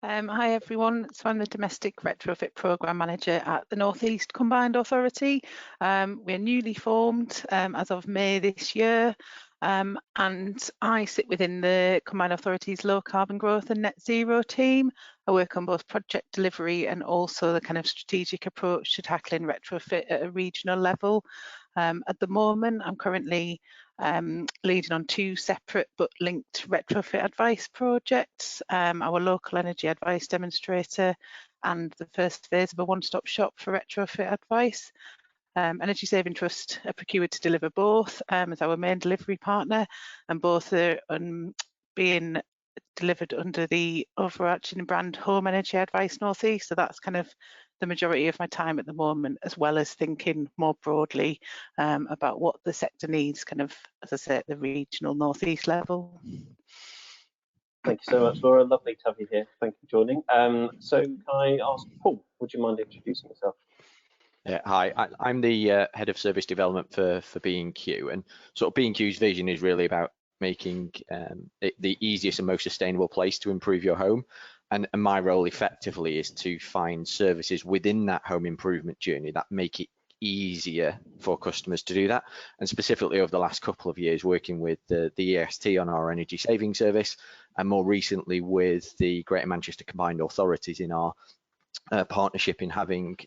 Hi everyone, so I'm the Domestic Retrofit Programme Manager at the North East Combined Authority. We're newly formed as of May this year, and I sit within the Combined Authority's Low Carbon Growth and Net Zero team. I work on both project delivery and also the kind of strategic approach to tackling retrofit at a regional level. At the moment, I'm currently leading on two separate but linked retrofit advice projects, our local energy advice demonstrator and the first phase of a one-stop shop for retrofit advice. Energy Saving Trust are procured to deliver both as our main delivery partner, and both are being delivered under the overarching brand Home Energy Advice North East. So that's kind of the majority of my time at the moment, as well as thinking more broadly about what the sector needs, kind of, as I say, at the regional North East level. Thank you so much, Laura. Lovely to have you here. Thank you for joining. So can I ask Paul, would you mind introducing yourself? Yeah, hi, I'm the head of service development for B&Q, and sort of B&Q's vision is really about making it the easiest and most sustainable place to improve your home. And my role effectively is to find services within that home improvement journey that make it easier for customers to do that. And specifically over the last couple of years, working with the EST on our energy saving service, and more recently with the Greater Manchester Combined Authorities in our partnership in having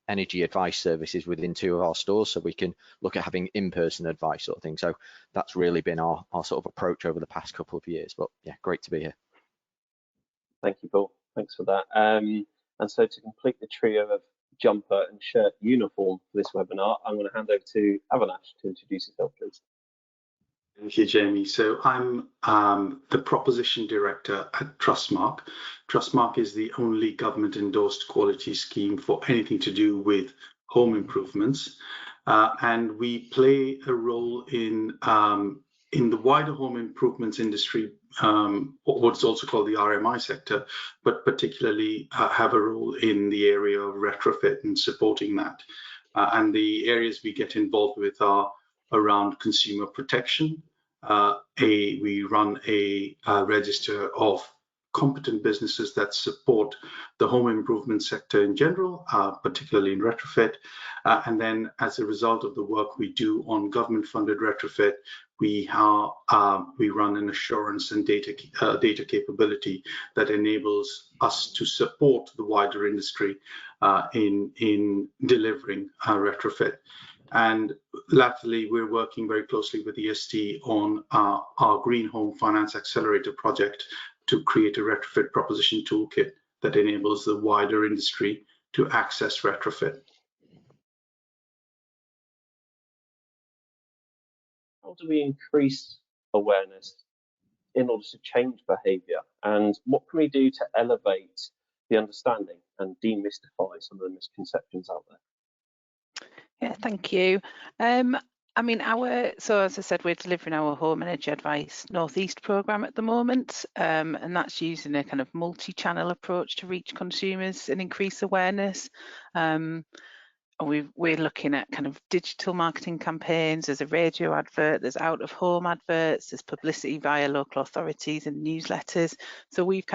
energy advice services within two of our stores, so we can look at having in-person advice sort of thing. So that's really been our sort of approach over the past couple of years. But yeah, great to be here. Thank you, Paul. Thanks for that. And so to complete the trio of jumper and shirt uniform for this webinar, I'm going to hand over to Avinash to introduce yourself, please. Thank you, Jamie. So I'm the Proposition Director at Trustmark. Trustmark is the only government-endorsed quality scheme for anything to do with home improvements, and we play a role in the wider home improvements industry, what's also called the RMI sector, but particularly have a role in the area of retrofit and supporting that. And the areas we get involved with are around consumer protection. We run a register of competent businesses that support the home improvement sector in general, particularly in retrofit. And then as a result of the work we do on government-funded retrofit, we run an assurance and data capability that enables us to support the wider industry in delivering retrofit. And latterly, we're working very closely with EST on our Green Home Finance Accelerator project to create a retrofit proposition toolkit that enables the wider industry to access retrofit. How do we increase awareness in order to change behaviour? And what can we do to elevate the understanding and demystify some of the misconceptions out there? Yeah, thank you. I mean, so as I said, we're delivering our Home Energy Advice North East programme at the moment, and that's using a kind of multi-channel approach to reach consumers and increase awareness. We're looking at kind of digital marketing campaigns. There's a radio advert, there's out-of-home adverts, there's publicity via local authorities and newsletters. So we've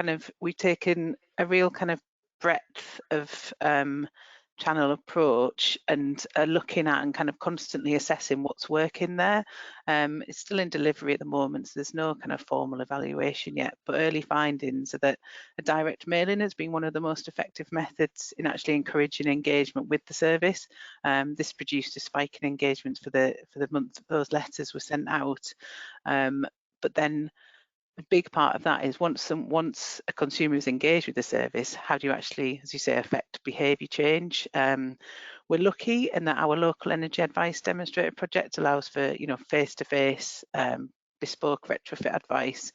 taken a real kind of breadth of channel approach and are looking at and kind of constantly assessing what's working there. It's still in delivery at the moment, so there's no kind of formal evaluation yet, but early findings are that a direct mailing has been one of the most effective methods in actually encouraging engagement with the service. This produced a spike in engagements for the month those letters were sent out, but then a big part of that is once a consumer is engaged with the service, how do you actually, as you say, affect behaviour change? We're lucky in that our local energy advice demonstrator project allows for, face-to-face bespoke retrofit advice.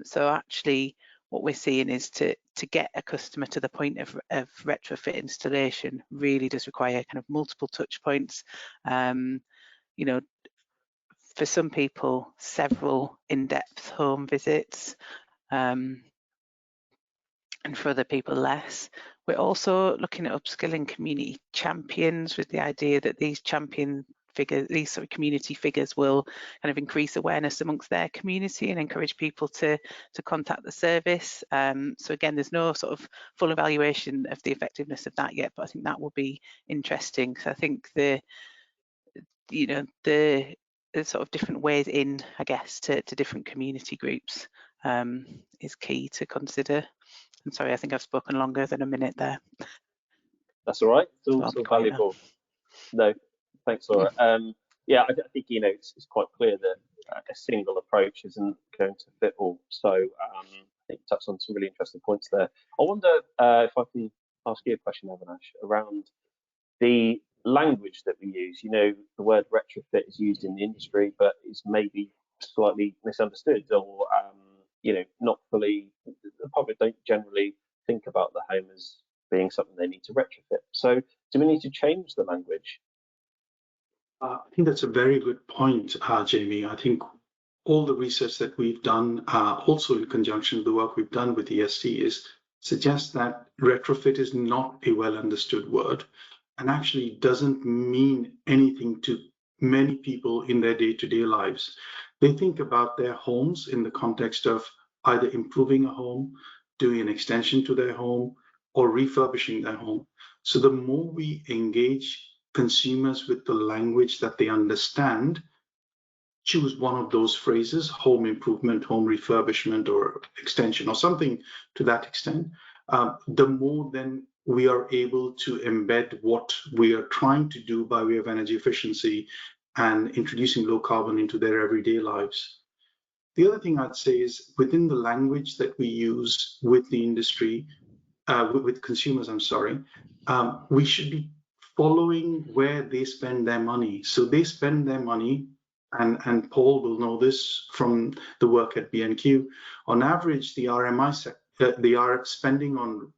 So actually, what we're seeing is to get a customer to the point of retrofit installation really does require kind of multiple touch points. For some people, several in-depth home visits, and for other people, less. We're also looking at upskilling community champions with the idea that these champion community figures will kind of increase awareness amongst their community and encourage people to contact the service. So again, there's no sort of full evaluation of the effectiveness of that yet, but I think that will be interesting. So I think the sort of different ways in, I guess, to different community groups is key to consider. I'm sorry, I think I've spoken longer than a minute there. That's all right. It's So all valuable. No, thanks, Laura. Yeah, I think it's quite clear that a single approach isn't going to fit all. So I think you touched on some really interesting points there. I wonder if I can ask you a question, Avinash, around the language that we use. The word retrofit is used in the industry, but it's maybe slightly misunderstood, or not fully. The public don't generally think about the home as being something they need to retrofit. So do we need to change the language? I think that's a very good point, Jamie. I think all the research that we've done, also in conjunction with the work we've done with EST, suggests that retrofit is not a well understood word and actually doesn't mean anything to many people in their day-to-day lives. They think about their homes in the context of either improving a home, doing an extension to their home, or refurbishing their home. So the more we engage consumers with the language that they understand, choose one of those phrases, home improvement, home refurbishment, or extension, or something to that extent, the more then we are able to embed what we are trying to do by way of energy efficiency and introducing low carbon into their everyday lives. The other thing I'd say is within the language that we use with the industry, with consumers, we should be following where they spend their money. So they spend their money, and Paul will know this from the work at B&Q. On average, the RMI they are spending on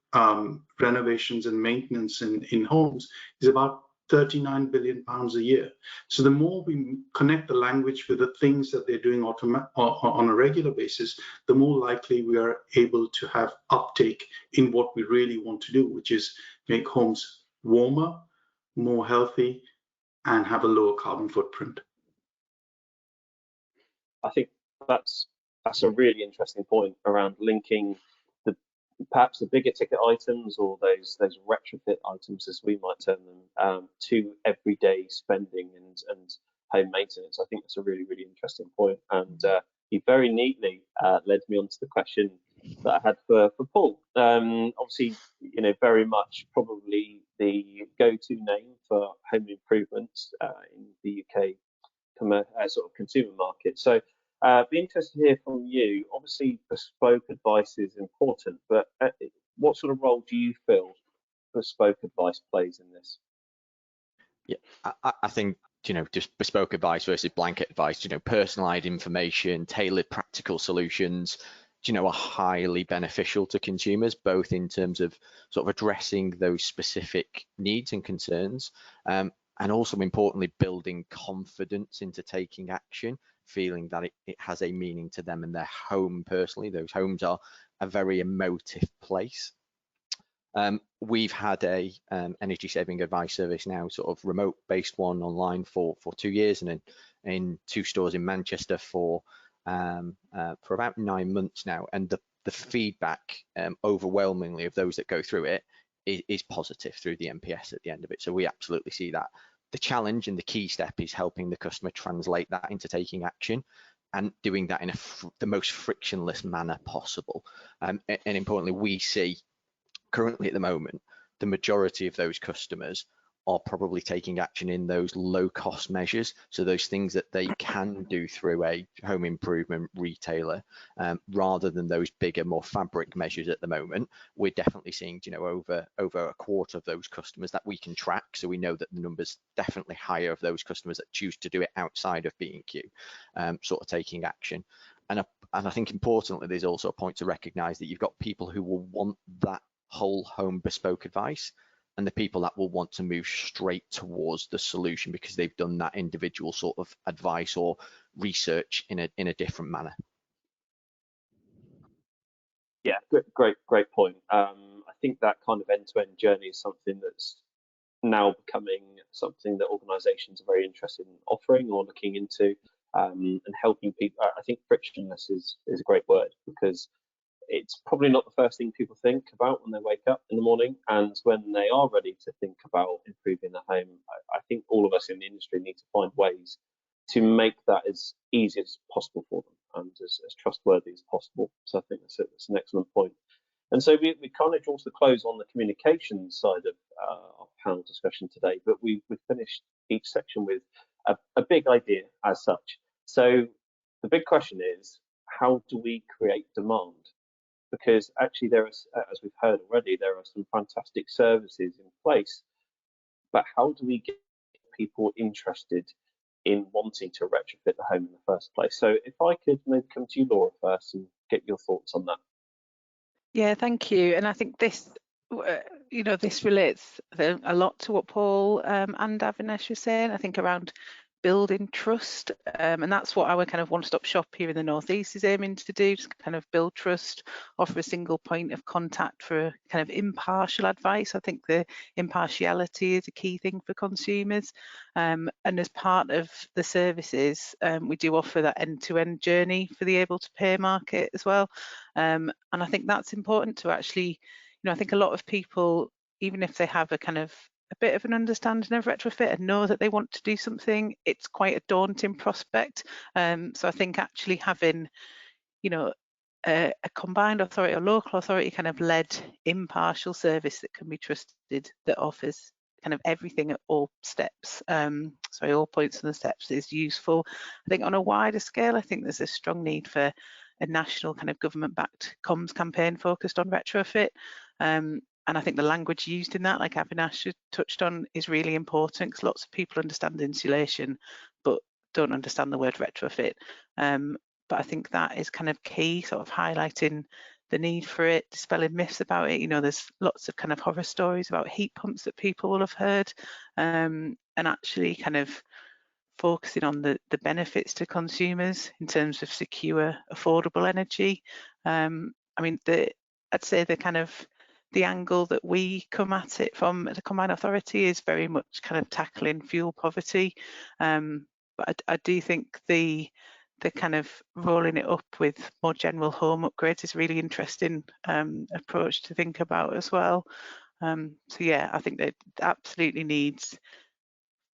renovations and maintenance in homes is about £39 billion a year. So the more we connect the language with the things that they're doing on a regular basis, the more likely we are able to have uptake in what we really want to do, which is make homes warmer, more healthy, and have a lower carbon footprint. I think that's a really interesting point around linking perhaps the bigger ticket items, or those retrofit items, as we might term them, to everyday spending and home maintenance. I think that's a really, really interesting point. And you very neatly led me on to the question that I had for Paul. Obviously, very much probably the go-to name for home improvements in the UK sort of consumer market. So be interested to hear from you. Obviously, bespoke advice is important, but what sort of role do you feel bespoke advice plays in this? Yeah, I think just bespoke advice versus blanket advice. Personalized information, tailored practical solutions, are highly beneficial to consumers, both in terms of sort of addressing those specific needs and concerns, and also importantly building confidence into taking action, feeling that it has a meaning to them and their home personally. Those homes are a very emotive place. We've had a energy saving advice service now, sort of remote based one online for 2 years, and in 2 stores in Manchester for about 9 months now. And the feedback overwhelmingly of those that go through it is positive through the NPS at the end of it. So we absolutely see that. The challenge and the key step is helping the customer translate that into taking action, and doing that in the most frictionless manner possible. And importantly, we see currently at the moment, the majority of those customers are probably taking action in those low cost measures. So those things that they can do through a home improvement retailer, rather than those bigger, more fabric measures at the moment. We're definitely seeing, over a quarter of those customers that we can track. So we know that the number's definitely higher of those customers that choose to do it outside of B&Q, sort of taking action. And I think importantly, there's also a point to recognise that you've got people who will want that whole home bespoke advice, and the people that will want to move straight towards the solution because they've done that individual sort of advice or research in a different manner. Yeah, great point. I think that kind of end-to-end journey is something that's now becoming something that organisations are very interested in offering or looking into, and helping people. I think frictionless is a great word, because it's probably not the first thing people think about when they wake up in the morning, and when they are ready to think about improving their home, I think all of us in the industry need to find ways to make that as easy as possible for them and as trustworthy as possible. So I think that's an excellent point. And so we kind of draw to the close on the communication side of our panel discussion today, but we've finished each section with a big idea as such. So the big question is, how do we create demand? Because actually there is, as we've heard already, there are some fantastic services in place, but how do we get people interested in wanting to retrofit the home in the first place? So if I could maybe come to you, Laura, first, and get your thoughts on that. Yeah, thank you. And I think this, this relates a lot to what Paul and Avinash were saying. I think around building trust, and that's what our kind of one-stop shop here in the Northeast is aiming to do, just kind of build trust, offer a single point of contact for kind of impartial advice. I think the impartiality is a key thing for consumers, and as part of the services, we do offer that end-to-end journey for the able to pay market as well, and I think that's important to actually, I think a lot of people, even if they have a kind of a bit of an understanding of retrofit and know that they want to do something, it's quite a daunting prospect. So I think actually having, a combined authority or local authority kind of led impartial service that can be trusted, that offers kind of everything at all steps, all points on the steps, is useful. I think on a wider scale, I think there's a strong need for a national kind of government-backed comms campaign focused on retrofit. And I think the language used in that, like Avinash touched on, is really important, because lots of people understand insulation but don't understand the word retrofit. But I think that is kind of key, sort of highlighting the need for it, dispelling myths about it. There's lots of kind of horror stories about heat pumps that people will have heard, and actually kind of focusing on the benefits to consumers in terms of secure, affordable energy. I'd say the angle that we come at it from the Combined Authority is very much kind of tackling fuel poverty, but I do think the kind of rolling it up with more general home upgrades is a really interesting approach to think about as well. So yeah, I think that absolutely needs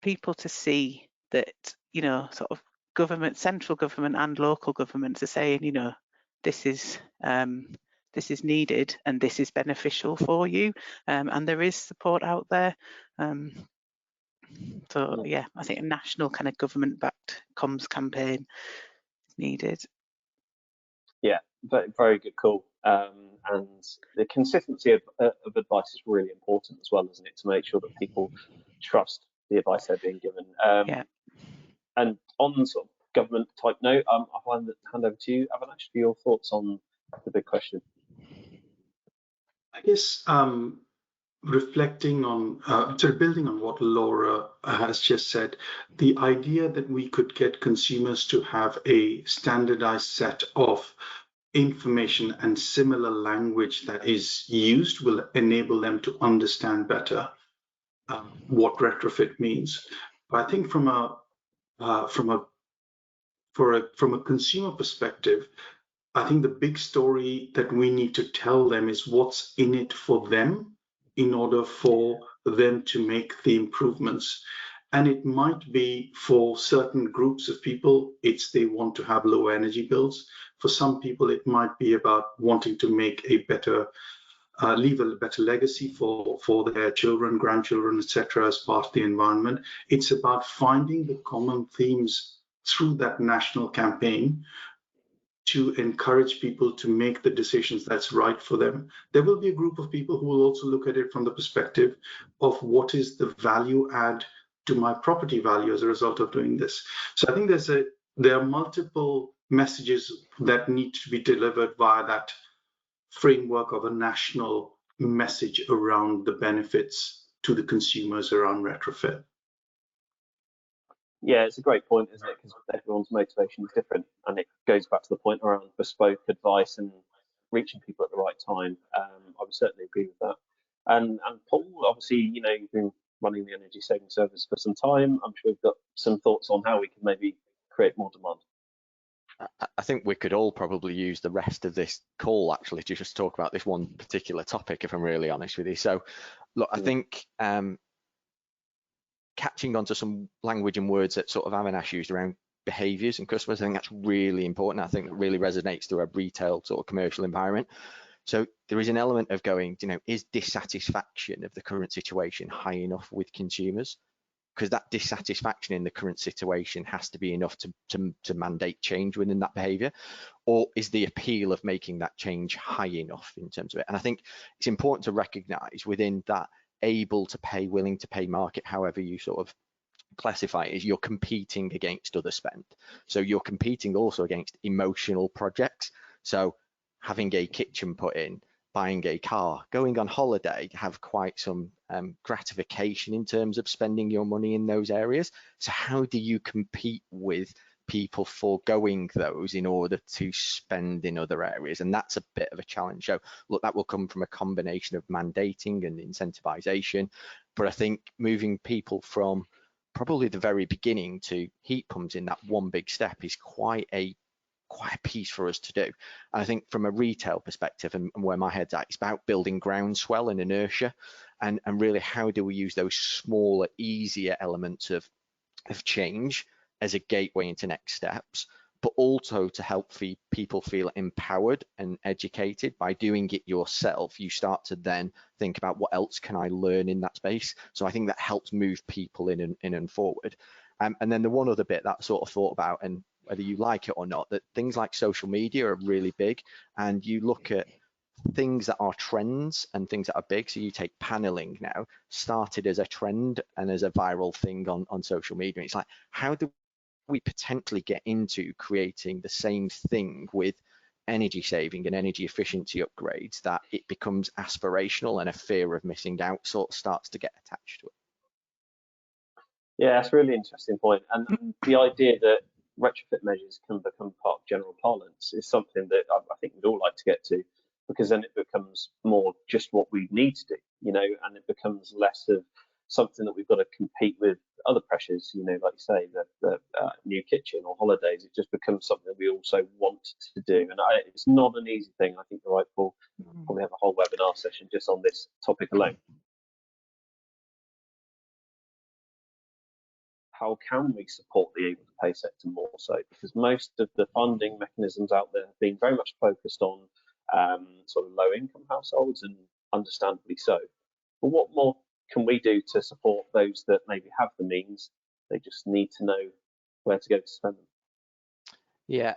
people to see that, sort of government, central government and local governments are saying, this is needed and this is beneficial for you, and there is support out there. So yeah, I think a national kind of government-backed comms campaign is needed. Yeah, very, very good call. And the consistency of advice is really important as well, isn't it, to make sure that people trust the advice they're being given. Yeah. And on sort of government type note, I'll hand over to you, Avinash, for your thoughts on the big question. I guess reflecting on, building on what Laura has just said, the idea that we could get consumers to have a standardized set of information and similar language that is used will enable them to understand better what retrofit means. But I think from a consumer perspective, I think the big story that we need to tell them is what's in it for them in order for them to make the improvements. And it might be for certain groups of people, they want to have low energy bills. For some people, it might be about wanting to make a better, leave a better legacy for their children, grandchildren, etc. as part of the environment. It's about finding the common themes through that national campaign to encourage people to make the decisions that's right for them. There will be a group of people who will also look at it from the perspective of what is the value add to my property value as a result of doing this. So I think there are multiple messages that need to be delivered via that framework of a national message around the benefits to the consumers around retrofit. Yeah, it's a great point, isn't it? Because everyone's motivation is different, and it goes back to the point around bespoke advice and reaching people at the right time. I would certainly agree with that. And Paul, obviously, you've been running the energy saving service for some time. I'm sure we've got some thoughts on how we can maybe create more demand. I think we could all probably use the rest of this call actually to just talk about this one particular topic, if I'm really honest with you. So look, I think catching onto some language and words that sort of Avinash used around behaviours and customers, I think that's really important. I think that really resonates through a retail sort of commercial environment. So there is an element of going, is dissatisfaction of the current situation high enough with consumers? Because that dissatisfaction in the current situation has to be enough to mandate change within that behaviour, or is the appeal of making that change high enough in terms of it? And I think it's important to recognise within that able to pay, willing to pay market, however you sort of classify it, is you're competing against other spend. So you're competing also against emotional projects. So having a kitchen put in, buying a car, going on holiday, have quite some gratification in terms of spending your money in those areas. So how do you compete with people foregoing those in order to spend in other areas? And that's a bit of a challenge. So look, that will come from a combination of mandating and incentivization. But I think moving people from probably the very beginning to heat pumps in that one big step is quite a piece for us to do. And I think from a retail perspective and where my head's at, it's about building groundswell and inertia, and really how do we use those smaller, easier elements of change as a gateway into next steps, but also to help people feel empowered and educated. By doing it yourself, you start to then think about what else can I learn in that space. So I think that helps move people in and forward. And then the one other bit that I sort of thought about, and whether you like it or not, that things like social media are really big, and you look at things that are trends and things that are big. So you take paneling now, started as a trend and as a viral thing on social media. It's like, how do we potentially get into creating the same thing with energy saving and energy efficiency upgrades, that it becomes aspirational and a fear of missing out sort of starts to get attached to it? Yeah, that's a really interesting point. And the idea that retrofit measures can become part of general parlance is something that I think we'd all like to get to, because then it becomes more just what we need to do, and it becomes less of something that we've got to compete with other pressures, like you say, the new kitchen or holidays. It just becomes something that we also want to do. And it's not an easy thing. I think you're right, Paul. Probably have a whole webinar session just on this topic alone. How can we support the able to pay sector more so? Because most of the funding mechanisms out there have been very much focused on sort of low income households, and understandably so. But what more can we do to support those that maybe have the means? They just need to know where to go to spend them. Yeah,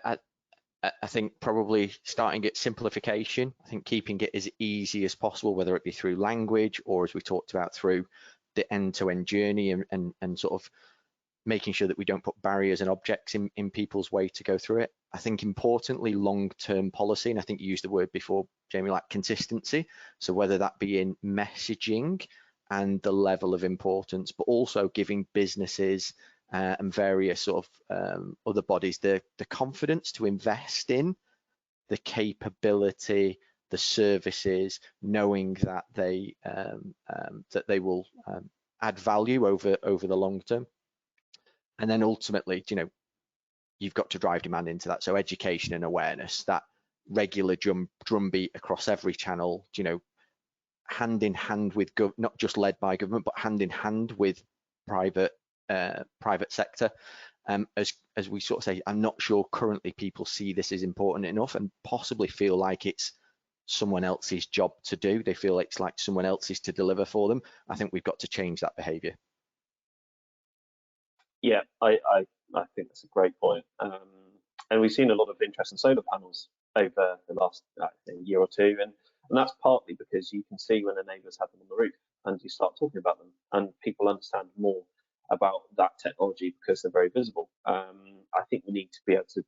I think probably starting at simplification. I think keeping it as easy as possible, whether it be through language or, as we talked about, through the end-to-end journey, and sort of making sure that we don't put barriers and objects in people's way to go through it. I think importantly, long-term policy, and I think you used the word before, Jamie, like consistency. So whether that be in messaging and the level of importance, but also giving businesses and various sort of other bodies the confidence to invest in the capability, the services, knowing that they will add value over the long term. And then ultimately, you've got to drive demand into that. So education and awareness, that regular drumbeat across every channel, hand in hand with not just led by government, but hand in hand with private sector. As we sort of say, I'm not sure currently people see this as important enough, and possibly feel like it's someone else's job to do. They feel it's like someone else is to deliver for them. I think we've got to change that behaviour. Yeah, I think that's a great point. And we've seen a lot of interest in solar panels over the last year or two, and that's partly because you can see when the neighbours have them on the roof, and you start talking about them, and people understand more about that technology because they're very visible. I think we need to be able to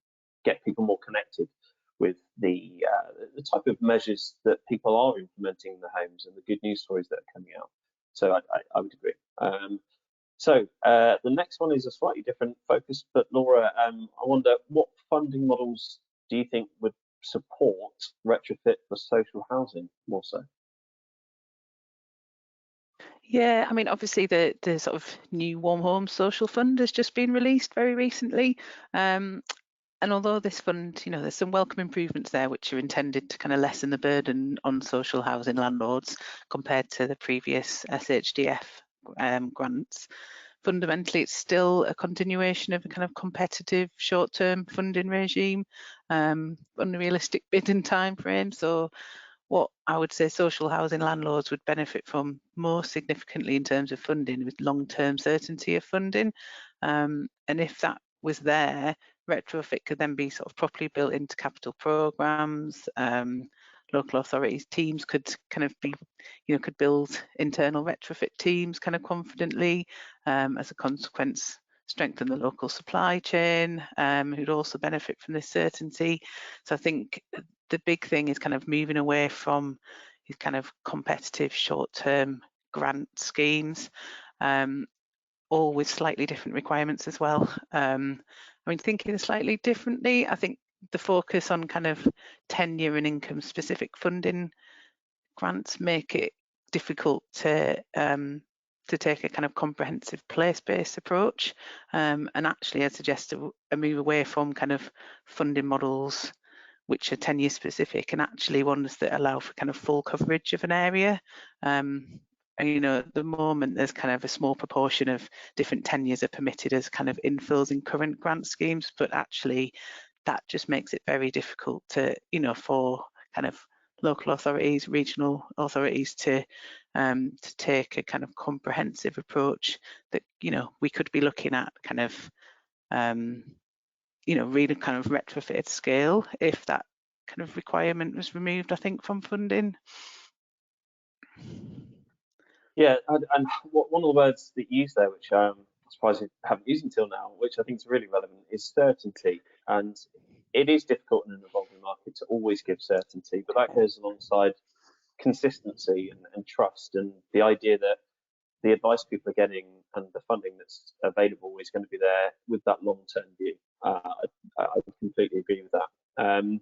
get people more connected with the type of measures that people are implementing in the homes and the good news stories that are coming out. So I would agree. So the next one is a slightly different focus, but Laura, I wonder, what funding models do you think would support retrofit for social housing more so? Yeah, I mean, obviously the sort of new Warm Homes Social Fund has just been released very recently. And although this fund, you know, there's some welcome improvements there which are intended to kind of lessen the burden on social housing landlords compared to the previous SHDF grants. Fundamentally, it's still a continuation of a kind of competitive short-term funding regime, unrealistic bidding timeframe. So what I would say social housing landlords would benefit from more significantly in terms of funding with long-term certainty of funding. And if that was there, retrofit could then be sort of properly built into capital programs. Local authorities teams could kind of be, you know, could build internal retrofit teams kind of confidently. As a consequence, strengthen the local supply chain, who'd also benefit from this certainty. So I think the big thing is kind of moving away from these kind of competitive short-term grant schemes, all with slightly different requirements as well. I mean, thinking slightly differently, I think the focus on kind of tenure and income specific funding grants make it difficult to take a kind of comprehensive place-based approach. And actually, I'd suggest a move away from kind of funding models which are tenure specific and actually ones that allow for kind of full coverage of an area. And, you know, at the moment, there's kind of a small proportion of different tenures are permitted as kind of infills in current grant schemes, but actually that just makes it very difficult to, you know, for kind of local authorities, regional authorities to take a kind of comprehensive approach that, you know, we could be looking at kind of you know, really kind of retrofit scale if that kind of requirement was removed, I think, from funding. Yeah, and one of the words that you used there, which I'm surprised you haven't used until now, which I think is really relevant, is certainty. And it is difficult in an evolving market to always give certainty, but that goes alongside consistency and trust, and the idea that the advice people are getting and the funding that's available is going to be there with that long-term view. I completely agree with that. And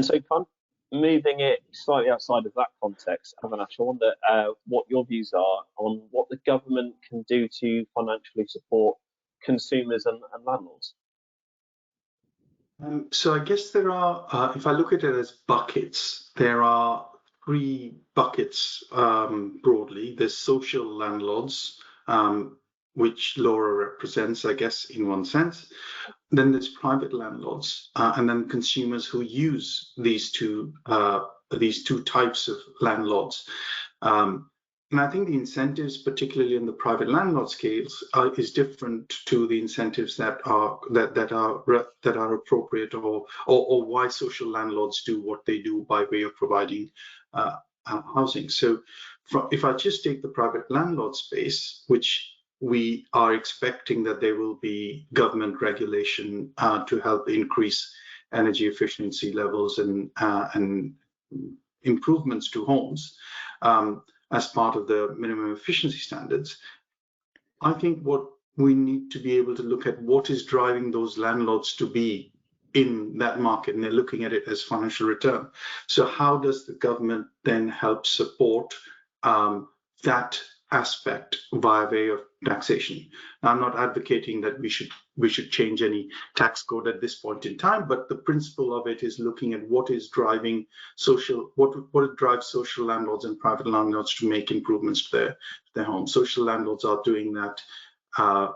so kind of moving it slightly outside of that context, Avinash, I wonder what your views are on what the government can do to financially support consumers and landlords. So I guess there are, if I look at it as buckets, there are 3 buckets broadly. There's social landlords, which Laura represents, I guess, in one sense. Then there's private landlords, and then consumers who use these two types of landlords. And I think the incentives, particularly in the private landlord scales, is different to the incentives that are appropriate, or why social landlords do what they do by way of providing housing. So, if I just take the private landlord space, which we are expecting that there will be government regulation to help increase energy efficiency levels and improvements to homes as part of the minimum efficiency standards. I think what we need to be able to look at what is driving those landlords to be in that market, and they're looking at it as financial return. So how does the government then help support that aspect via way of taxation? Now, I'm not advocating that we should change any tax code at this point in time, but the principle of it is looking at what is driving what drives social landlords and private landlords to make improvements to their homes. Social landlords are doing that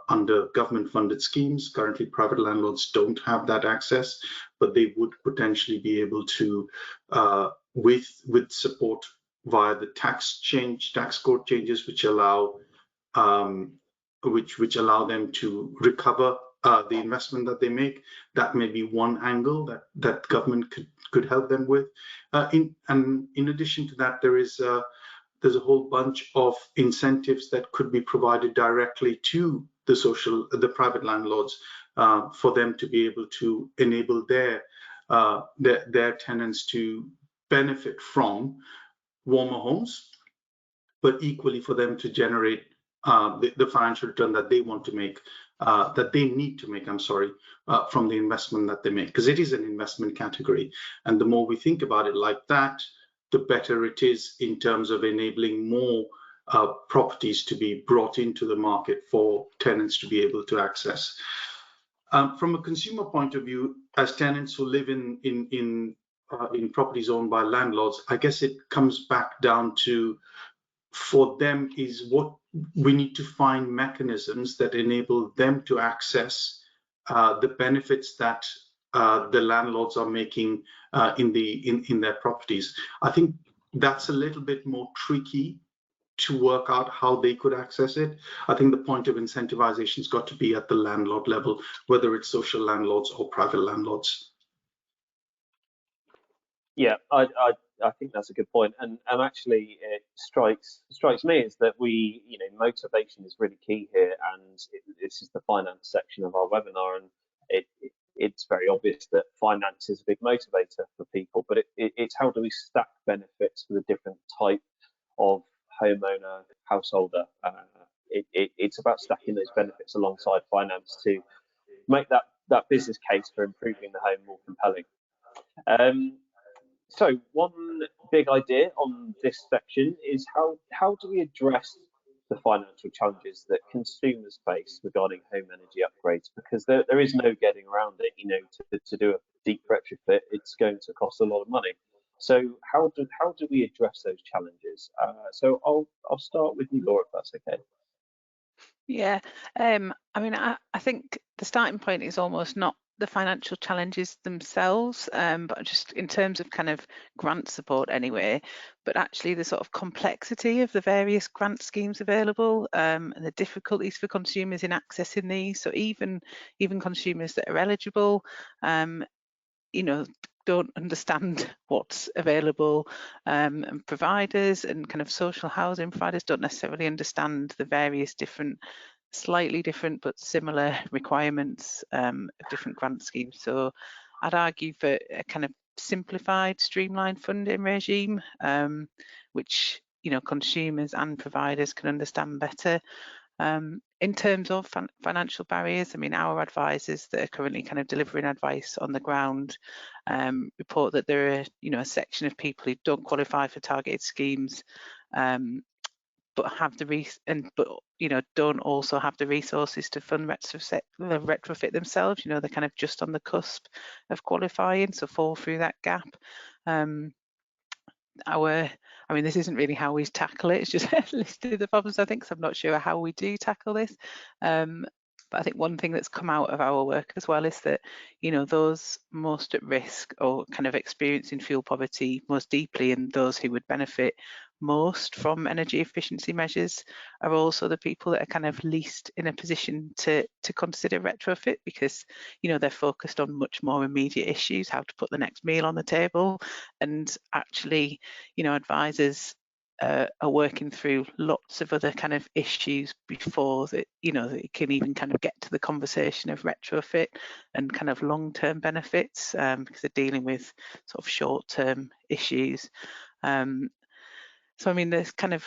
under government-funded schemes. Currently, private landlords don't have that access, but they would potentially be able to, with support via the tax code changes, which allow them to recover the investment that they make. That may be one angle that government could help them with. In addition to that, there's a whole bunch of incentives that could be provided directly to the private landlords for them to be able to enable their tenants to benefit from warmer homes, but equally for them to generate the financial return that they want to make, that they need to make, from the investment that they make, because it is an investment category. And the more we think about it like that, the better it is in terms of enabling more properties to be brought into the market for tenants to be able to access. From a consumer point of view, as tenants who live in properties owned by landlords, I guess it comes back down to, for them, is what we need to find mechanisms that enable them to access the benefits that the landlords are making in their properties. I think that's a little bit more tricky to work out how they could access it. I think the point of incentivization has got to be at the landlord level, whether it's social landlords or private landlords. Yeah, I think that's a good point, and actually it strikes me is that motivation is really key here, and this is the finance section of our webinar, and it's very obvious that finance is a big motivator for people, but it's how do we stack benefits for the different type of homeowner, householder. It's about stacking those benefits alongside finance to make that business case for improving the home more compelling. So one big idea on this section is how do we address the financial challenges that consumers face regarding home energy upgrades? Because there is no getting around it. To do a deep retrofit, it's going to cost a lot of money. So how do we address those challenges? So I'll start with you, Laura, if that's okay. Yeah, I mean, I think the starting point is almost not the financial challenges themselves, but just in terms of kind of grant support anyway, but actually the sort of complexity of the various grant schemes available, and the difficulties for consumers in accessing these. So even consumers that are eligible, don't understand what's available, and providers and kind of social housing providers don't necessarily understand the various different, slightly different but similar requirements of different grant schemes. So I'd argue for a kind of simplified, streamlined funding regime, which consumers and providers can understand better. In terms of financial barriers, I mean, our advisors that are currently kind of delivering advice on the ground report that there are, a section of people who don't qualify for targeted schemes, but have don't also have the resources to fund retrofit themselves. They're kind of just on the cusp of qualifying, so fall through that gap. I mean, this isn't really how we tackle it. It's just listed the problems, I think, so I'm not sure how we do tackle this. But I think one thing that's come out of our work as well is that, those most at risk or kind of experiencing fuel poverty most deeply, and those who would benefit most from energy efficiency measures, are also the people that are kind of least in a position to consider retrofit, because they're focused on much more immediate issues, how to put the next meal on the table, and actually advisors are working through lots of other kind of issues before that it can even kind of get to the conversation of retrofit and kind of long-term benefits, because they're dealing with sort of short-term issues. So I mean, there's kind of,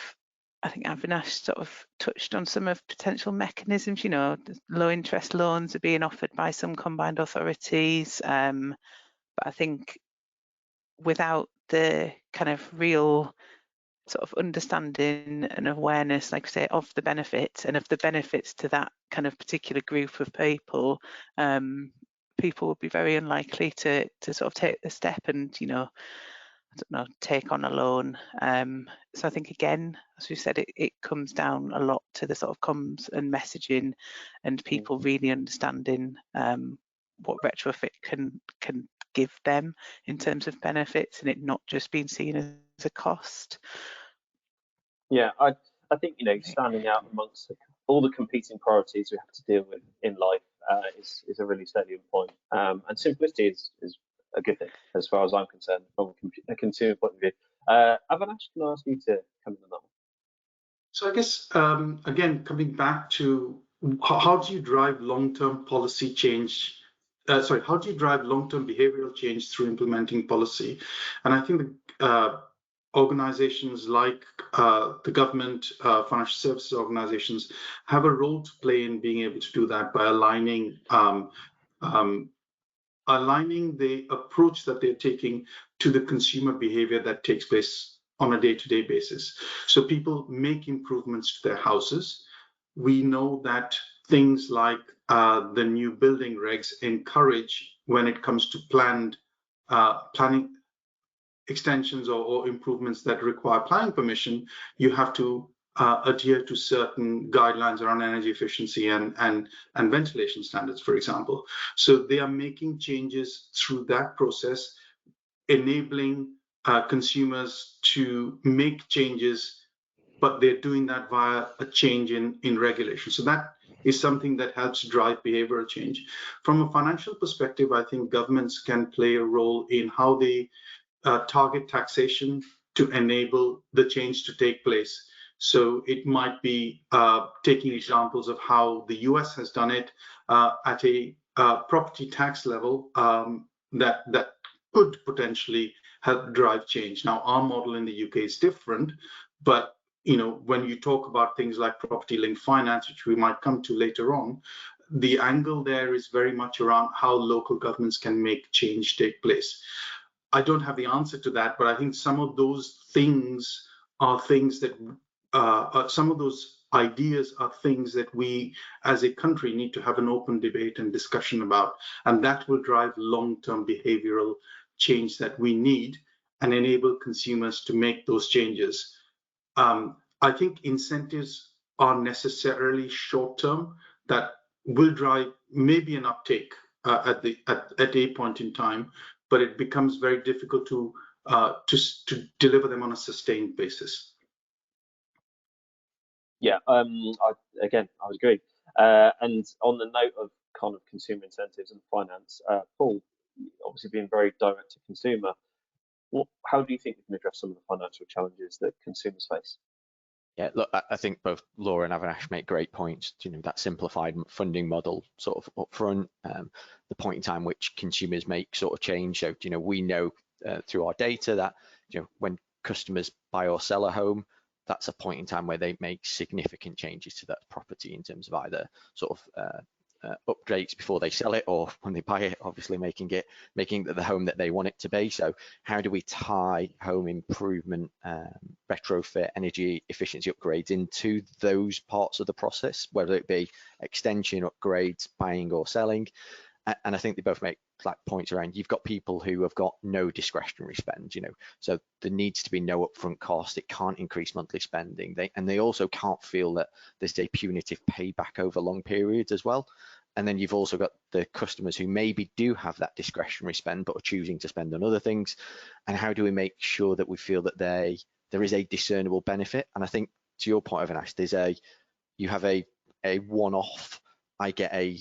I think Avinash sort of touched on some of potential mechanisms. Low interest loans are being offered by some combined authorities, but I think without the kind of real sort of understanding and awareness, like I say, of the benefits and of the benefits to that kind of particular group of people, people would be very unlikely to sort of take the step and take on a loan. So I think, again, as we said, it comes down a lot to the sort of comms and messaging and people really understanding what retrofit can give them in terms of benefits, and it not just being seen as a cost. Yeah, I think standing out amongst all the competing priorities we have to deal with in life is a really salient point, and simplicity is a good thing as far as I'm concerned from a consumer point of view. Avinash, can I ask you to come in on that one? So I guess again, coming back to how do you drive long-term policy change? How do you drive long-term behavioral change through implementing policy? And I think organizations like the government, financial services organizations have a role to play in being able to do that by aligning the approach that they're taking to the consumer behavior that takes place on a day-to-day basis. So people make improvements to their houses. We know that things like the new building regs encourage, when it comes to planning extensions or improvements that require planning permission, you have to adhere to certain guidelines around energy efficiency and ventilation standards, for example. So they are making changes through that process, enabling consumers to make changes, but they're doing that via a change in regulation. So that is something that helps drive behavioral change. From a financial perspective, I think governments can play a role in how they target taxation to enable the change to take place. So it might be taking examples of how the US has done it at a property tax level that could potentially help drive change. Now, our model in the UK is different, but when you talk about things like property-linked finance, which we might come to later on, the angle there is very much around how local governments can make change take place. I don't have the answer to that, but I think some of those things are things that some of those ideas are things that we as a country need to have an open debate and discussion about, and that will drive long-term behavioral change that we need and enable consumers to make those changes. I think incentives are necessarily short-term that will drive maybe an uptake at a point in time, but it becomes very difficult to deliver them on a sustained basis. Yeah, I would agree. And on the note of kind of consumer incentives and finance, Paul, obviously being very direct to consumer, how do you think we can address some of the financial challenges that consumers face? Yeah, look, I think both Laura and Avinash make great points. That simplified funding model sort of upfront, the point in time which consumers make sort of change. So, we know through our data that, when customers buy or sell a home, that's a point in time where they make significant changes to that property in terms of either sort of upgrades before they sell it, or when they buy it, obviously making the home that they want it to be. So how do we tie home improvement, retrofit, energy efficiency upgrades into those parts of the process, whether it be extension, upgrades, buying or selling? And I think they both make points around, you've got people who have got no discretionary spend, so there needs to be no upfront cost. It can't increase monthly spending. They also can't feel that there's a punitive payback over long periods as well. And then you've also got the customers who maybe do have that discretionary spend but are choosing to spend on other things. And how do we make sure that we feel that there is a discernible benefit? And I think, to your point, Avinash, you have a one-off, I get a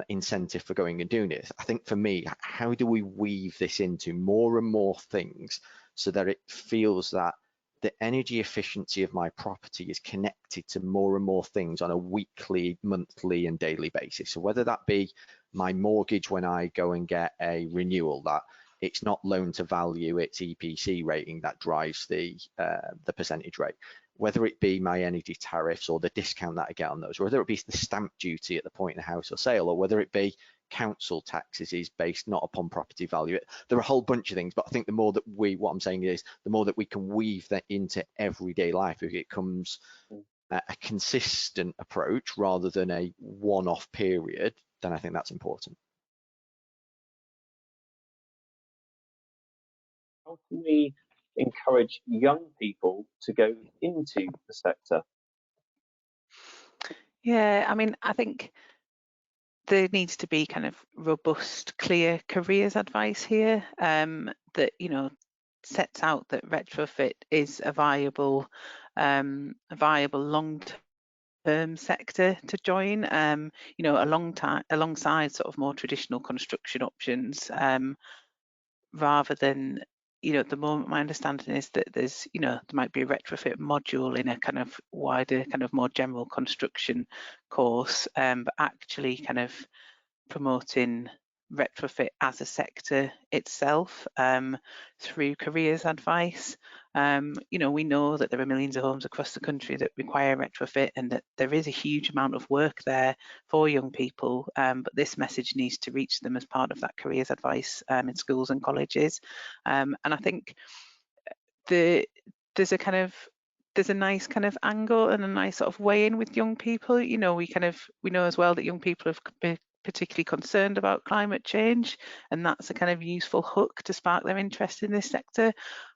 incentive for going and doing it. I think for me, how do we weave this into more and more things so that it feels that the energy efficiency of my property is connected to more and more things on a weekly, monthly and daily basis? So whether that be my mortgage when I go and get a renewal, that it's not loan to value, it's EPC rating that drives the percentage rate. Whether it be my energy tariffs or the discount that I get on those, or whether it be the stamp duty at the point in the house or sale, or whether it be council taxes is based not upon property value. There are a whole bunch of things, but I think the more that what I'm saying is, the more that we can weave that into everyday life, it becomes a consistent approach rather than a one-off period, then I think that's important. How can we encourage young people to go into the sector? Yeah, I mean, I think there needs to be kind of robust, clear careers advice here that sets out that retrofit is a viable long-term sector to join. Alongside sort of more traditional construction options, rather than at the moment, my understanding is that there's there might be a retrofit module in a kind of wider, kind of more general construction course, but actually kind of promoting retrofit as a sector itself through careers advice. We know that there are millions of homes across the country that require retrofit, and that there is a huge amount of work there for young people, but this message needs to reach them as part of that careers advice in schools and colleges. And I think there's a nice kind of angle and a nice sort of way in with young people. You know, we know as well that young people have been particularly concerned about climate change, and that's a kind of useful hook to spark their interest in this sector.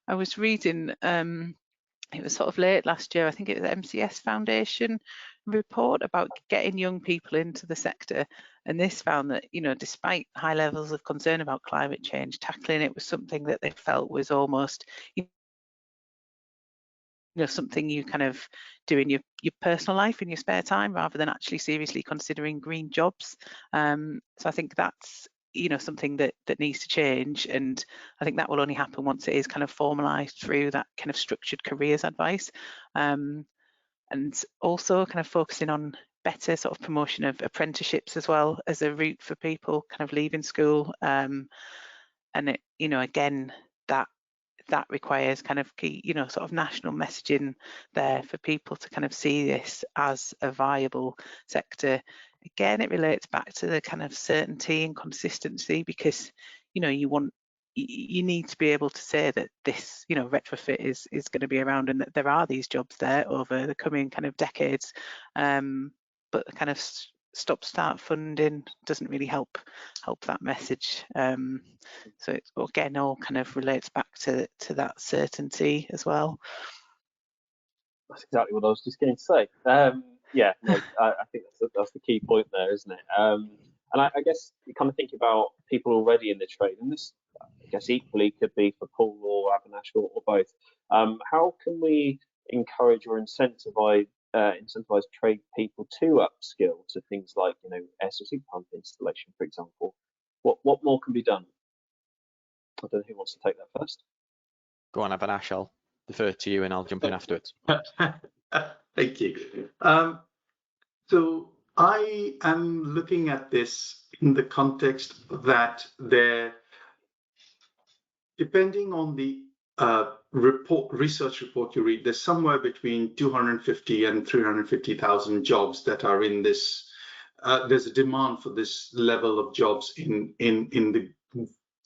I was reading, it was sort of late last year, I think it was the MCS Foundation report about getting young people into the sector, and this found that, you know, despite high levels of concern about climate change, tackling it was something that they felt was almost, you know, something you kind of do in your personal life in your spare time rather than actually seriously considering green jobs. So I think that's, you know, something that needs to change, and I think that will only happen once it is kind of formalised through that kind of structured careers advice, and also kind of focusing on better sort of promotion of apprenticeships as well as a route for people kind of leaving school, and it, you know, again, that requires kind of key, you know, sort of national messaging there for people to kind of see this as a viable sector. Again, it relates back to the kind of certainty and consistency, because, you know, you need to be able to say that this, you know, retrofit is going to be around and that there are these jobs there over the coming kind of decades. But the kind of stop-start funding doesn't really help that message. So it again all kind of relates back to that certainty as well. That's exactly what I was just going to say. Yeah, no, I think that's the key point there, isn't it? And I guess you kind of think about people already in the trade, and this, I guess, equally could be for Paul or Avinash or both. How can we encourage or incentivize trade people to upskill to things like, you know, air source heat pump installation, for example? What more can be done? I don't know who wants to take that first. Go on, Avinash, I'll defer to you and I'll jump in afterwards. Thank you. So I am looking at this in the context that depending on the research report you read, there's somewhere between 250 and 350,000 jobs that are in this. There's a demand for this level of jobs in the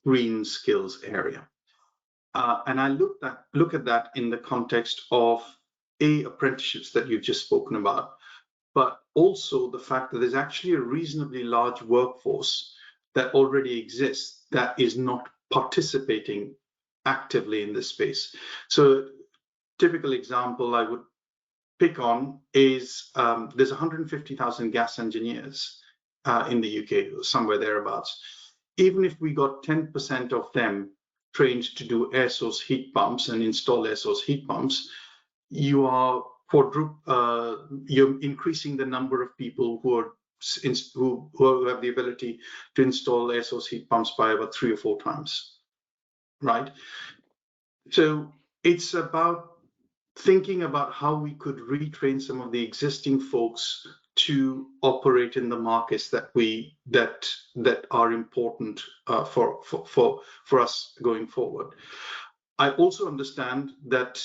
green skills area. And I look at that in the context of apprenticeships that you've just spoken about, but also the fact that there's actually a reasonably large workforce that already exists that is not participating actively in this space. So typical example I would pick on is there's 150,000 gas engineers in the UK, somewhere thereabouts. Even if we got 10% of them trained to do air source heat pumps and install air source heat pumps, you're increasing the number of people who have the ability to install air source heat pumps by about 3 or 4 times, right? So it's about thinking about how we could retrain some of the existing folks to operate in the markets that are important for us going forward. I also understand that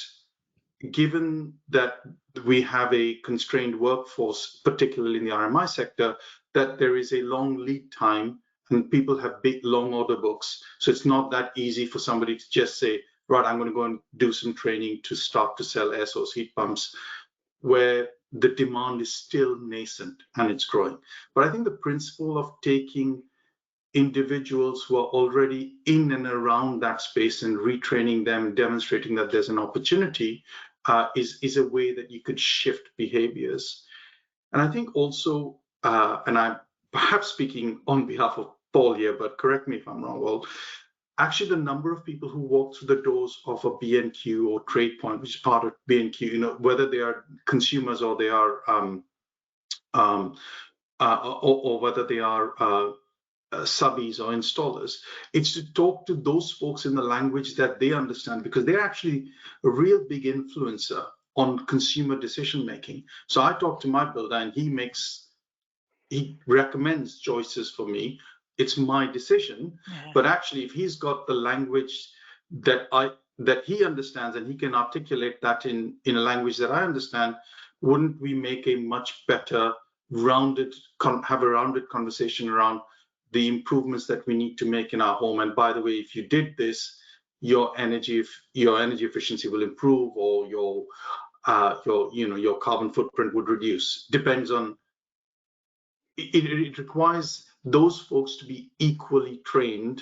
given that we have a constrained workforce, particularly in the RMI sector, that there is a long lead time and people have big long order books. So it's not that easy for somebody to just say, right, I'm going to go and do some training to start to sell air source heat pumps, where the demand is still nascent and it's growing. But I think the principle of taking individuals who are already in and around that space and retraining them, demonstrating that there's an opportunity, is a way that you could shift behaviors. And I think also, and I'm perhaps speaking on behalf of Paul here, but correct me if I'm wrong, well, actually the number of people who walk through the doors of a B&Q or Trade Point, which is part of B&Q, you know, whether they are consumers or they are, or whether they are subbies or installers, it's to talk to those folks in the language that they understand, because they're actually a real big influencer on consumer decision making. So I talk to my builder and he recommends choices for me. It's my decision, but actually if he's got the language that he understands and he can articulate that in a language that I understand, wouldn't we make a much better have a rounded conversation around the improvements that we need to make in our home? And by the way, if you did this, your energy efficiency will improve, or your carbon footprint would reduce. Depends on it requires those folks to be equally trained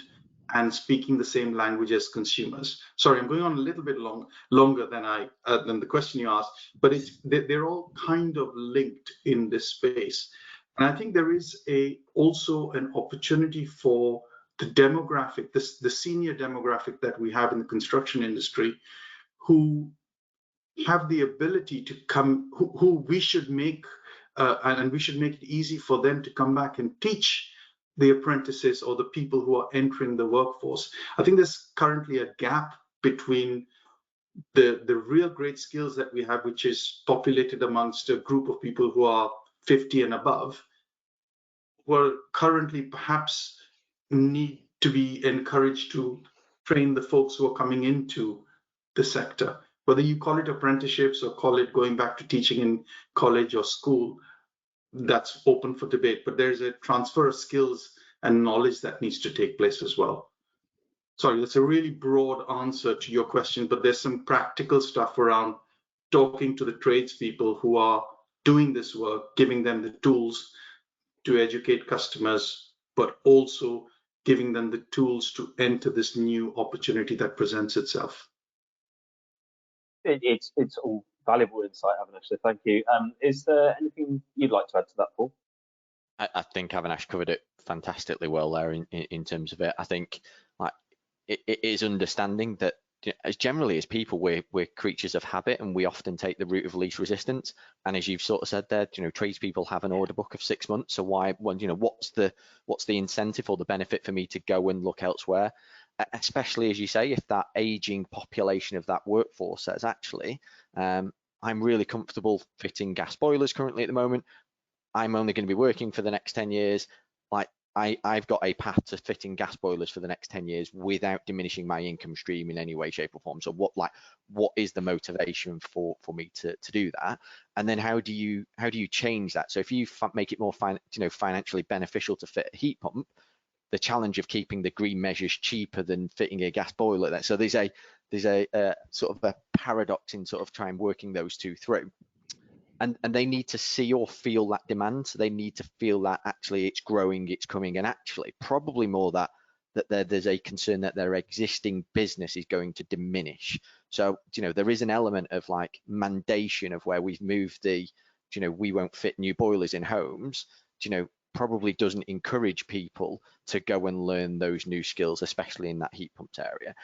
and speaking the same language as consumers. Sorry, I'm going on a little bit longer than the question you asked, but they're all kind of linked in this space. And I think there is also an opportunity for the demographic, the senior demographic that we have in the construction industry, who have the ability to come, who we should make, and we should make it easy for them to come back and teach the apprentices or the people who are entering the workforce. I think there's currently a gap between the real great skills that we have, which is populated amongst a group of people who are 50 and above, who are currently perhaps need to be encouraged to train the folks who are coming into the sector. Whether you call it apprenticeships or call it going back to teaching in college or school, that's open for debate, but there's a transfer of skills and knowledge that needs to take place as well. Sorry, that's a really broad answer to your question, but there's some practical stuff around talking to the tradespeople who are doing this work, giving them the tools to educate customers, but also giving them the tools to enter this new opportunity that presents itself. It's all valuable insight, Avinash, so thank you. Is there anything you'd like to add to that, Paul? I think Avinash covered it fantastically well there in terms of it. I think like it is understanding that as generally as people, we're creatures of habit, and we often take the route of least resistance. And as you've sort of said there, tradespeople have an order book of 6 months. So why, what's the incentive or the benefit for me to go and look elsewhere? Especially as you say, if that aging population of that workforce says, actually, I'm really comfortable fitting gas boilers currently at the moment. I'm only going to be working for the next 10 years. Like I've got a path to fitting gas boilers for the next 10 years without diminishing my income stream in any way, shape or form. So what is the motivation for me to do that? And then how do you change that? So if you make it more financially beneficial to fit a heat pump, the challenge of keeping the green measures cheaper than fitting a gas boiler there. So there's a sort of a paradox in sort of trying working those two through. And they need to see or feel that demand. So they need to feel that actually it's growing, it's coming, and actually probably more that there's a concern that their existing business is going to diminish. So, there is an element of like mandation of where we've moved the, we won't fit new boilers in homes, probably doesn't encourage people to go and learn those new skills, especially in that heat pumps area.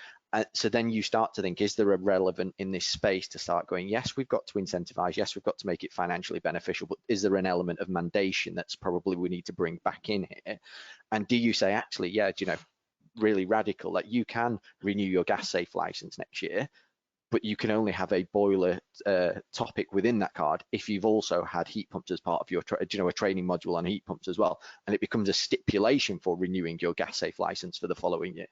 So then you start to think, is there a relevant in this space to start going, yes, we've got to incentivize, yes, we've got to make it financially beneficial, but is there an element of mandation that's probably we need to bring back in here? And do you say, actually, yeah, really radical, that you can renew your gas safe license next year, but you can only have a boiler topic within that card if you've also had heat pumps as part of your, a training module on heat pumps as well, and it becomes a stipulation for renewing your gas safe license for the following year.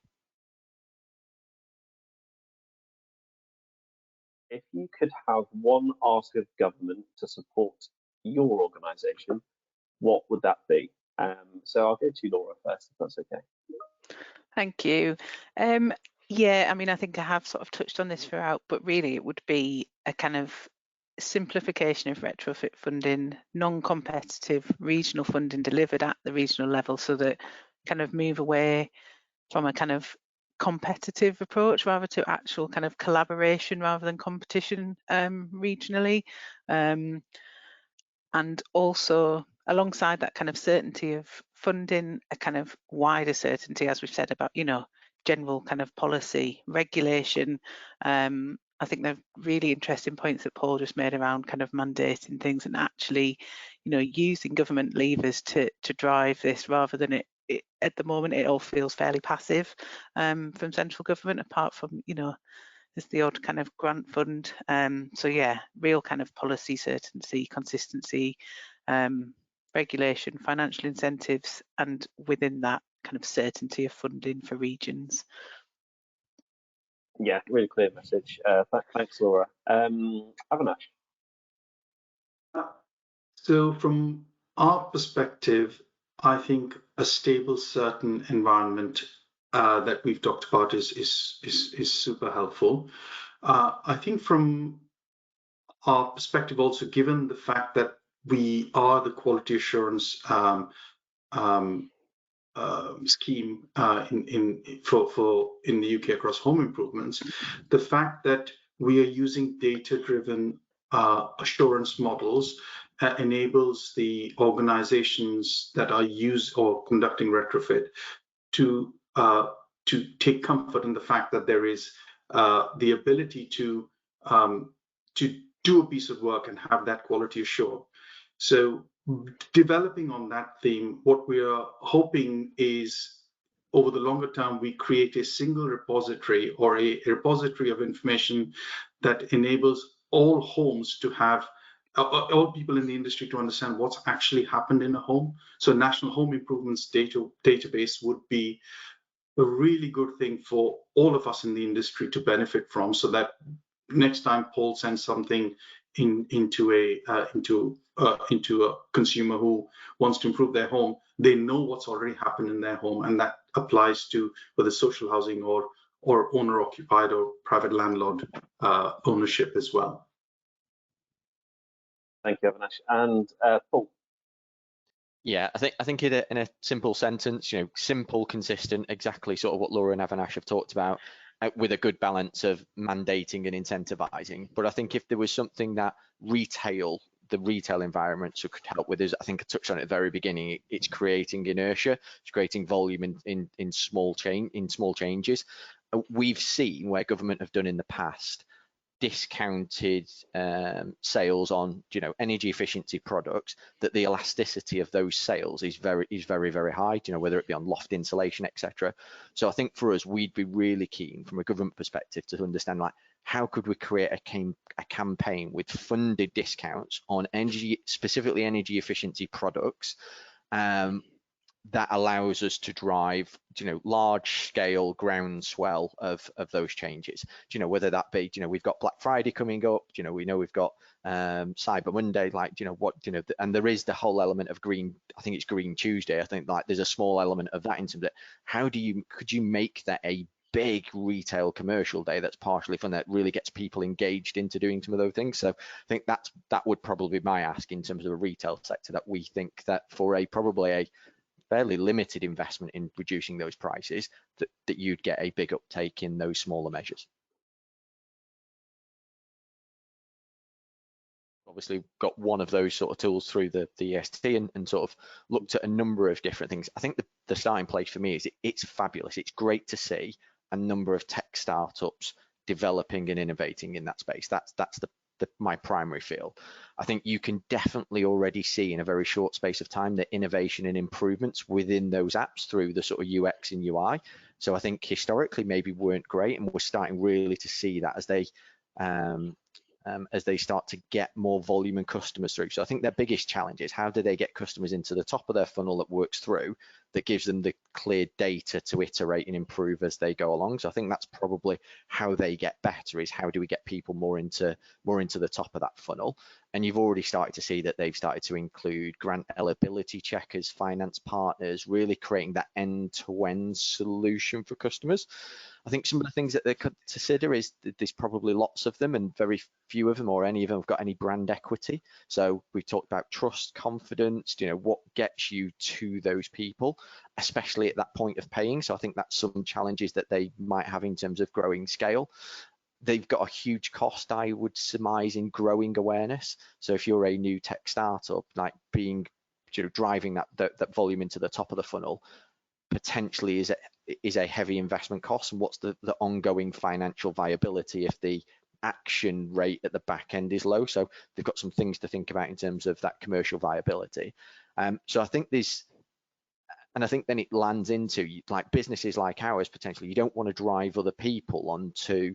If you could have one ask of government to support your organisation, what would that be? So I'll go to Laura first, if that's okay. Thank you. Yeah, I mean, I think I have sort of touched on this throughout, but really it would be a kind of simplification of retrofit funding, non-competitive regional funding delivered at the regional level, so that kind of move away from a kind of competitive approach rather to actual kind of collaboration rather than competition regionally. And also alongside that kind of certainty of funding, a kind of wider certainty, as we've said, about, general kind of policy regulation. I think they're really interesting points that Paul just made around kind of mandating things and actually, using government levers to drive this, rather than it at the moment it all feels fairly passive from central government, apart from, there's the odd kind of grant fund. So yeah, real kind of policy certainty, consistency, regulation, financial incentives, and within that kind of certainty of funding for regions. Yeah, really clear message. Thanks, Laura. Avinash. So from our perspective, I think a stable, certain environment that we've talked about is super helpful. I think from our perspective, also given the fact that we are the quality assurance scheme in the UK across home improvements, the fact that we are using data-driven assurance models enables the organizations that are conducting retrofit to take comfort in the fact that there is the ability to do a piece of work and have that quality assured. So developing on that theme, what we are hoping is over the longer term, we create a single repository or a repository of information that enables all homes to have all people in the industry to understand what's actually happened in a home. So National Home Improvements database would be a really good thing for all of us in the industry to benefit from, so that next time Paul sends something into a consumer who wants to improve their home, they know what's already happened in their home, and that applies to whether social housing or owner occupied or private landlord ownership as well. Thank you, Avinash. And Paul. Yeah, I think in a simple sentence, simple, consistent, exactly sort of what Laura and Avinash have talked about, with a good balance of mandating and incentivizing. But I think if there was something that the retail environment could help with, is, I think I touched on it at the very beginning, it's creating inertia, it's creating volume in small changes. We've seen where government have done in the past discounted sales on energy efficiency products, that the elasticity of those sales is very very high, whether it be on loft insulation, etc. So I think for us, we'd be really keen from a government perspective to understand, like, how could we create a campaign with funded discounts on specifically energy efficiency products, that allows us to drive, large scale groundswell of those changes. Whether that be, we've got Black Friday coming up, we know we've got Cyber Monday, and there is the whole element of green. I think it's Green Tuesday. I think like there's a small element of that in terms of could you make that a big retail commercial day that's partially fun, that really gets people engaged into doing some of those things. So I think that would probably be my ask in terms of a retail sector, that we think that for probably a fairly limited investment in reducing those prices, that you'd get a big uptake in those smaller measures. Obviously got one of those sort of tools through the EST and sort of looked at a number of different things. I think the starting place for me is it's fabulous. It's great to see a number of tech startups developing and innovating in that space. That's my primary feel. I think you can definitely already see in a very short space of time the innovation and improvements within those apps through the sort of UX and UI. So I think historically maybe weren't great, and we're starting really to see that as they start to get more volume and customers through. So I think their biggest challenge is, how do they get customers into the top of their funnel that works through, that gives them the clear data to iterate and improve as they go along. So I think that's probably how they get better, is how do we get people more into the top of that funnel. And you've already started to see that they've started to include grant eligibility checkers, finance partners, really creating that end-to-end solution for customers. I think some of the things that they could consider is that there's probably lots of them, and very few of them or any of them have got any brand equity. So we talked about trust, confidence, what gets you to those people, especially at that point of paying. So I think that's some challenges that they might have in terms of growing scale. They've got a huge cost, I would surmise, in growing awareness. So if you're a new tech startup, like driving that volume into the top of the funnel, potentially is a heavy investment cost. And what's the ongoing financial viability if the action rate at the back end is low? So they've got some things to think about in terms of that commercial viability. So I think and I think then it lands into, like, businesses like ours, potentially you don't want to drive other people onto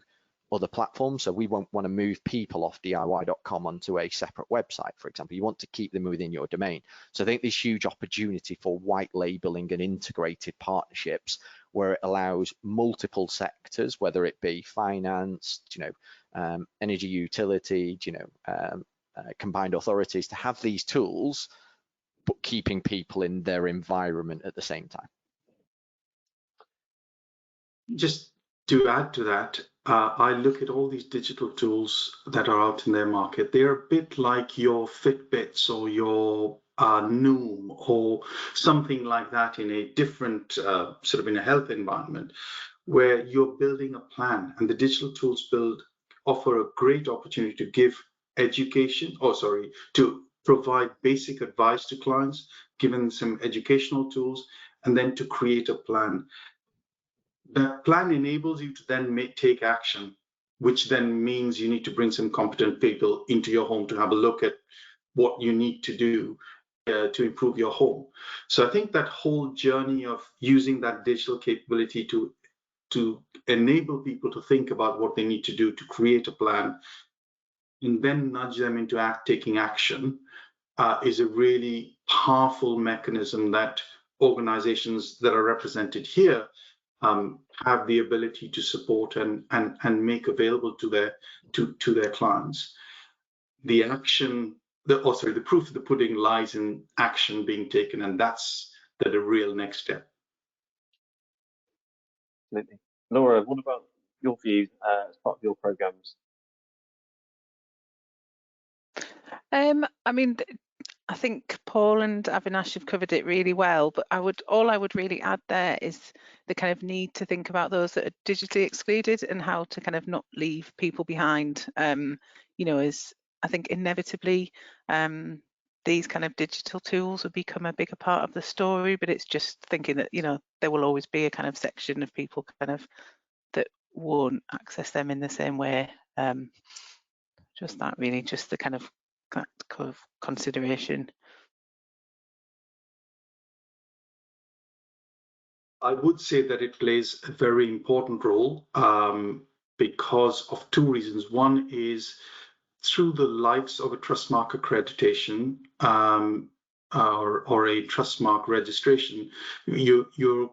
other platforms. So we won't want to move people off DIY.com onto a separate website, for example. You want to keep them within your domain. So I think there's huge opportunity for white labeling and integrated partnerships, where it allows multiple sectors, whether it be finance, energy utility, combined authorities, to have these tools, but keeping people in their environment at the same time. Just to add to that, I look at all these digital tools that are out in their market. They're a bit like your Fitbits or your Noom or something like that in a different sort of in a health environment, where you're building a plan, and the digital tools offer a great opportunity to give education, to provide basic advice to clients, given some educational tools, and then to create a plan. The plan enables you to then take action, which then means you need to bring some competent people into your home to have a look at what you need to do to improve your home. So I think that whole journey of using that digital capability to enable people to think about what they need to do to create a plan and then nudge them into taking action is a really powerful mechanism that organizations that are represented here have the ability to support and make available to their clients. The proof of the pudding lies in action being taken, and that's the real next step. Absolutely. Laura, what about your view as part of your programs? I mean, I think Paul and Avinash have covered it really well, but all I would really add there is the kind of need to think about those that are digitally excluded and how to kind of not leave people behind. You know, as I think inevitably these kind of digital tools will become a bigger part of the story, but it's just thinking that, you know, there will always be a kind of section of people kind of that won't access them in the same way. Just that really, just the kind of consideration. I would say that it plays a very important role because of two reasons. One is through the lives of a Trustmark accreditation or a Trustmark registration, you're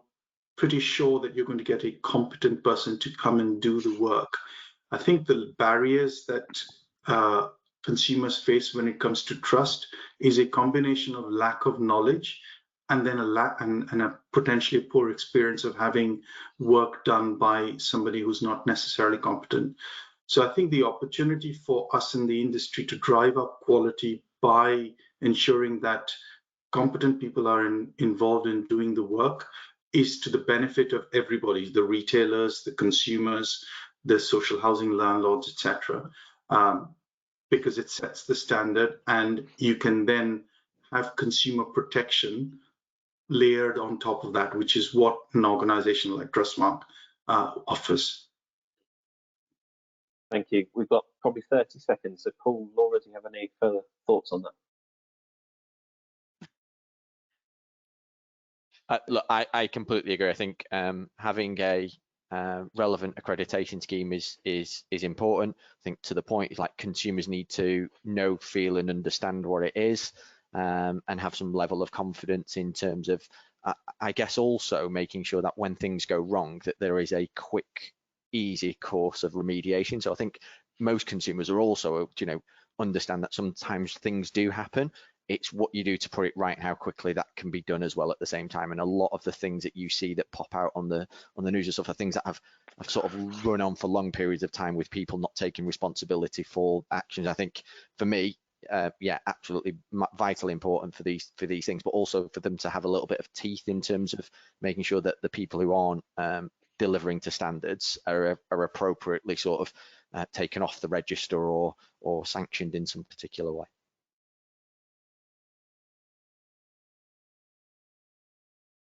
pretty sure that you're going to get a competent person to come and do the work. I think the barriers that consumers face when it comes to trust is a combination of lack of knowledge and then a potentially poor experience of having work done by somebody who's not necessarily competent. So I think the opportunity for us in the industry to drive up quality by ensuring that competent people are involved in doing the work is to the benefit of everybody, the retailers, the consumers, the social housing landlords, etc. Because it sets the standard, and you can then have consumer protection layered on top of that, which is what an organization like Trustmark offers. Thank you. We've got probably 30 seconds. So Paul, Laura, do you have any further thoughts on that? Look, I completely agree. I think having a relevant accreditation scheme is important. I think to the point, like consumers need to know, feel, and understand what it is, and have some level of confidence in terms of, I guess, also making sure that when things go wrong, that there is a quick, easy course of remediation. So I think most consumers are also, you know, understand that sometimes things do happen. It's what you do to put it right, how quickly that can be done as well at the same time. And a lot of the things that you see that pop out on the news and stuff are things that have sort of run on for long periods of time with people not taking responsibility for actions. I think for me, yeah, absolutely vitally important for these things, but also for them to have a little bit of teeth in terms of making sure that the people who aren't delivering to standards are appropriately sort of taken off the register or sanctioned in some particular way.